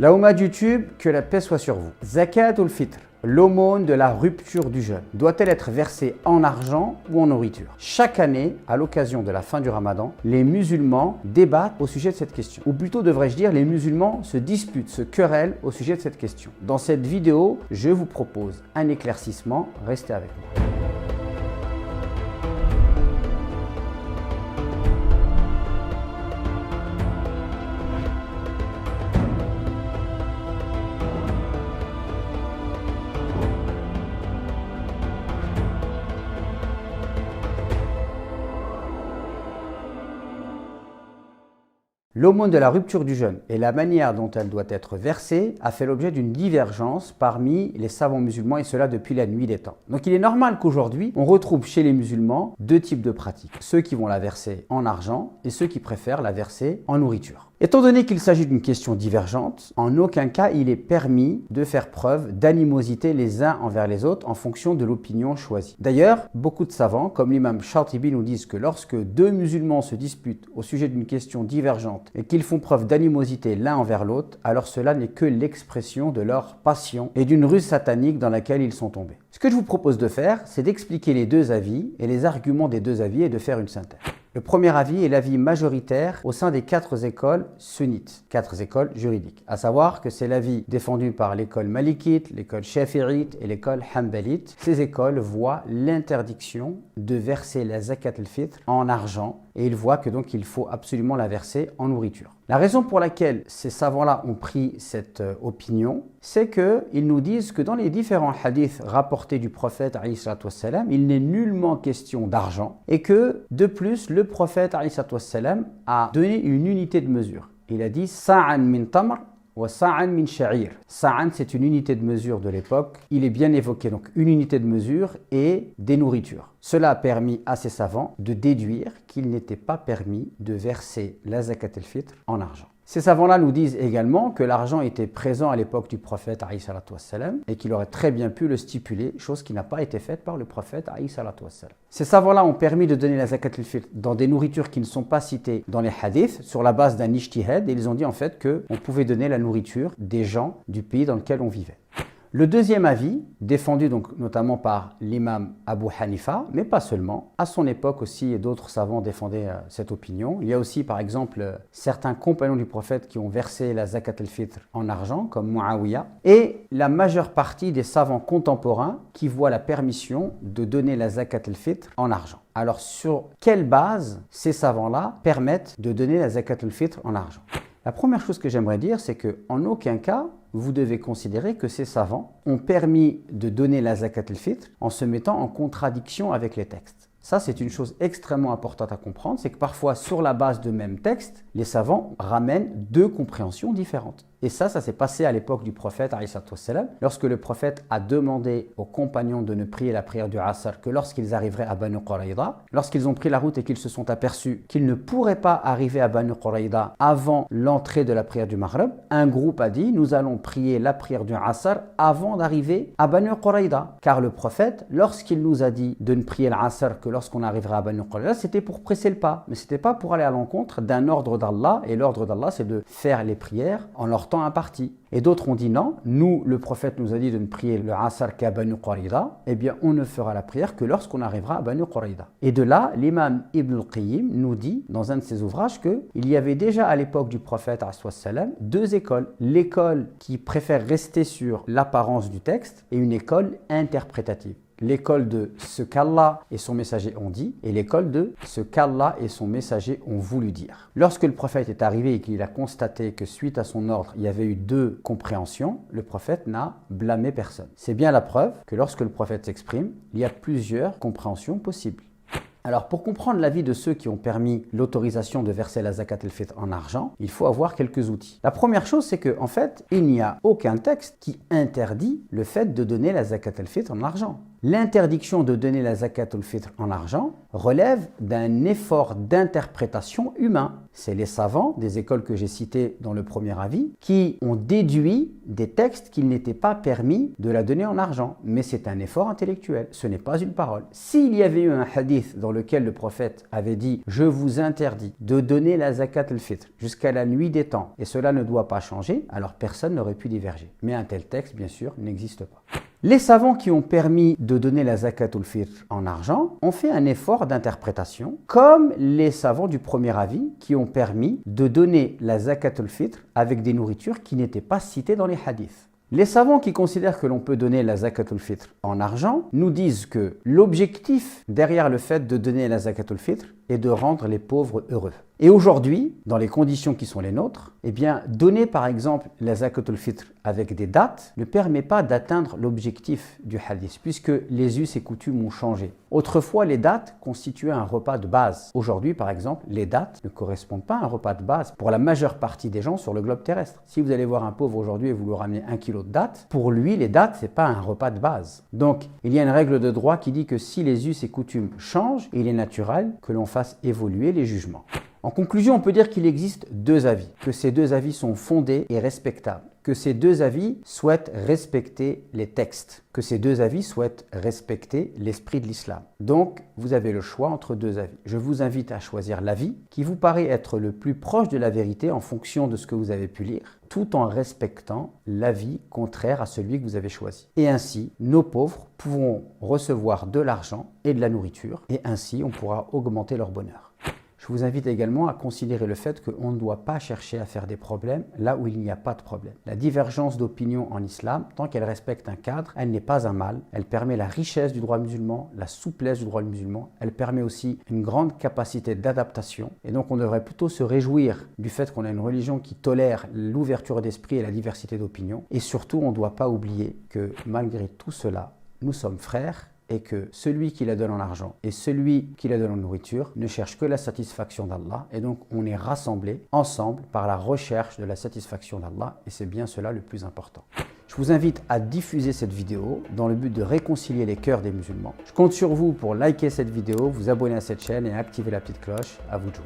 La Oumma de YouTube, que la paix soit sur vous. Zakat al-Fitr, l'aumône de la rupture du jeûne, doit-elle être versée en argent ou en nourriture? Chaque année, à l'occasion de la fin du Ramadan, les musulmans débattent au sujet de cette question. Ou plutôt devrais-je dire, les musulmans se disputent, se querellent au sujet de cette question. Dans cette vidéo, je vous propose un éclaircissement. Restez avec moi. L'aumône de la rupture du jeûne et la manière dont elle doit être versée a fait l'objet d'une divergence parmi les savants musulmans, et cela depuis la nuit des temps. Donc il est normal qu'aujourd'hui, on retrouve chez les musulmans deux types de pratiques. Ceux qui vont la verser en argent et ceux qui préfèrent la verser en nourriture. Étant donné qu'il s'agit d'une question divergente, en aucun cas il est permis de faire preuve d'animosité les uns envers les autres en fonction de l'opinion choisie. D'ailleurs, beaucoup de savants, comme l'imam Shatibi, nous disent que lorsque deux musulmans se disputent au sujet d'une question divergente et qu'ils font preuve d'animosité l'un envers l'autre, alors cela n'est que l'expression de leur passion et d'une ruse satanique dans laquelle ils sont tombés. Ce que je vous propose de faire, c'est d'expliquer les deux avis et les arguments des deux avis et de faire une synthèse. Le premier avis est l'avis majoritaire au sein des 4 écoles sunnites, 4 écoles juridiques. À savoir que c'est l'avis défendu par l'école malikite, l'école shafi'ite et l'école hanbalite. Ces écoles voient l'interdiction de verser la zakat al-fitr en argent et ils voient que donc il faut absolument la verser en nourriture. La raison pour laquelle ces savants-là ont pris cette opinion, c'est qu'ils nous disent que dans les différents hadiths rapportés du prophète alayhi salatu wassalam, il n'est nullement question d'argent et que de plus le prophète alayhi salatu wassalam a donné une unité de mesure. Il a dit sa'an min tamr wa sa'an min sha'ir. Sa'an, c'est une unité de mesure de l'époque. Il est bien évoqué, donc une unité de mesure et des nourritures. Cela a permis à ces savants de déduire qu'il n'était pas permis de verser la zakat al-fitr en argent. Ces savants-là nous disent également que l'argent était présent à l'époque du prophète alayhi salatu wassalam et qu'il aurait très bien pu le stipuler, chose qui n'a pas été faite par le prophète alayhi salatu wassalam. Ces savants-là ont permis de donner la zakat al-fitr dans des nourritures qui ne sont pas citées dans les hadiths sur la base d'un ijtihad, et ils ont dit en fait qu'on pouvait donner la nourriture des gens du pays dans lequel on vivait. Le deuxième avis, défendu donc notamment par l'imam Abu Hanifa, mais pas seulement, à son époque aussi d'autres savants défendaient cette opinion. Il y a aussi par exemple certains compagnons du prophète qui ont versé la zakat al-fitr en argent, comme Muawiyah, et la majeure partie des savants contemporains qui voient la permission de donner la zakat al-fitr en argent. Alors sur quelle base ces savants-là permettent de donner la zakat al-fitr en argent? La première chose que j'aimerais dire, c'est qu'en aucun cas, vous devez considérer que ces savants ont permis de donner la zakat al-fitr en se mettant en contradiction avec les textes. Ça, c'est une chose extrêmement importante à comprendre, c'est que parfois, sur la base de même texte, les savants ramènent deux compréhensions différentes. Et ça s'est passé à l'époque du prophète, lorsque le prophète a demandé aux compagnons de ne prier la prière du Asr que lorsqu'ils arriveraient à Banu Qurayza. Lorsqu'ils ont pris la route et qu'ils se sont aperçus qu'ils ne pourraient pas arriver à Banu Qurayza avant l'entrée de la prière du Maghrib, un groupe a dit « Nous allons prier la prière du Asr avant d'arriver à Banu Qurayza ». Car le prophète, lorsqu'il nous a dit de ne prier l'Asr que lorsqu'on arriverait à Banu Qurayza, c'était pour presser le pas, mais ce n'était pas pour aller à l'encontre d'un ordre d'Allah. Et l'ordre d'Allah, c'est de faire les prières en leur temps imparti. Et d'autres ont dit non, nous, le prophète nous a dit de ne prier le Asr qu'à Banu Qurayza, eh bien on ne fera la prière que lorsqu'on arrivera à Banu Qurayza. Et de là, l'imam Ibn al-Qayyim nous dit dans un de ses ouvrages qu'il y avait déjà à l'époque du prophète deux écoles. L'école qui préfère rester sur l'apparence du texte et une école interprétative. L'école de ce qu'Allah et son messager ont dit et l'école de ce qu'Allah et son messager ont voulu dire. Lorsque le prophète est arrivé et qu'il a constaté que suite à son ordre, il y avait eu deux compréhensions, le prophète n'a blâmé personne. C'est bien la preuve que lorsque le prophète s'exprime, il y a plusieurs compréhensions possibles. Alors pour comprendre l'avis de ceux qui ont permis l'autorisation de verser la zakat al-fitr en argent, il faut avoir quelques outils. La première chose, c'est qu'en fait, il n'y a aucun texte qui interdit le fait de donner la zakat al-fitr en argent. l'interdiction de donner la zakat al-fitr en argent relève d'un effort d'interprétation humain. C'est les savants des écoles que j'ai citées dans le premier avis qui ont déduit des textes qu'il n'était pas permis de la donner en argent. Mais c'est un effort intellectuel, ce n'est pas une parole. S'il y avait eu un hadith dans lequel le prophète avait dit « Je vous interdis de donner la zakat al-fitr jusqu'à la nuit des temps et cela ne doit pas changer », alors personne n'aurait pu diverger. Mais un tel texte, bien sûr, n'existe pas. Les savants qui ont permis de donner la zakat al-fitr en argent ont fait un effort d'interprétation, comme les savants du premier avis qui ont permis de donner la zakat al-fitr avec des nourritures qui n'étaient pas citées dans les hadiths. Les savants qui considèrent que l'on peut donner la zakat al-fitr en argent nous disent que l'objectif derrière le fait de donner la zakat al-fitr est de rendre les pauvres heureux. Et aujourd'hui, dans les conditions qui sont les nôtres, eh bien, donner par exemple la zakat al-fitr avec des dates ne permet pas d'atteindre l'objectif du hadith, puisque les us et coutumes ont changé. Autrefois, les dates constituaient un repas de base. Aujourd'hui, par exemple, les dates ne correspondent pas à un repas de base pour la majeure partie des gens sur le globe terrestre. Si vous allez voir un pauvre aujourd'hui et vous lui ramenez 1 kilo de dates, pour lui, les dates, ce n'est pas un repas de base. Donc, il y a une règle de droit qui dit que si les us et coutumes changent, il est naturel que l'on fasse évoluer les jugements. En conclusion, on peut dire qu'il existe deux avis, que ces deux avis sont fondés et respectables, que ces deux avis souhaitent respecter les textes, que ces deux avis souhaitent respecter l'esprit de l'islam. Donc, vous avez le choix entre deux avis. Je vous invite à choisir l'avis qui vous paraît être le plus proche de la vérité en fonction de ce que vous avez pu lire, tout en respectant l'avis contraire à celui que vous avez choisi. Et ainsi, nos pauvres pourront recevoir de l'argent et de la nourriture, et ainsi on pourra augmenter leur bonheur. Je vous invite également à considérer le fait qu'on ne doit pas chercher à faire des problèmes là où il n'y a pas de problème. La divergence d'opinion en islam, tant qu'elle respecte un cadre, elle n'est pas un mal. Elle permet la richesse du droit musulman, la souplesse du droit musulman. Elle permet aussi une grande capacité d'adaptation. Et donc on devrait plutôt se réjouir du fait qu'on a une religion qui tolère l'ouverture d'esprit et la diversité d'opinion. Et surtout, on ne doit pas oublier que malgré tout cela, nous sommes frères, et que celui qui la donne en argent et celui qui la donne en nourriture ne cherche que la satisfaction d'Allah. Et donc, on est rassemblés ensemble par la recherche de la satisfaction d'Allah. Et c'est bien cela le plus important. Je vous invite à diffuser cette vidéo dans le but de réconcilier les cœurs des musulmans. Je compte sur vous pour liker cette vidéo, vous abonner à cette chaîne et activer la petite cloche. À vous de jouer.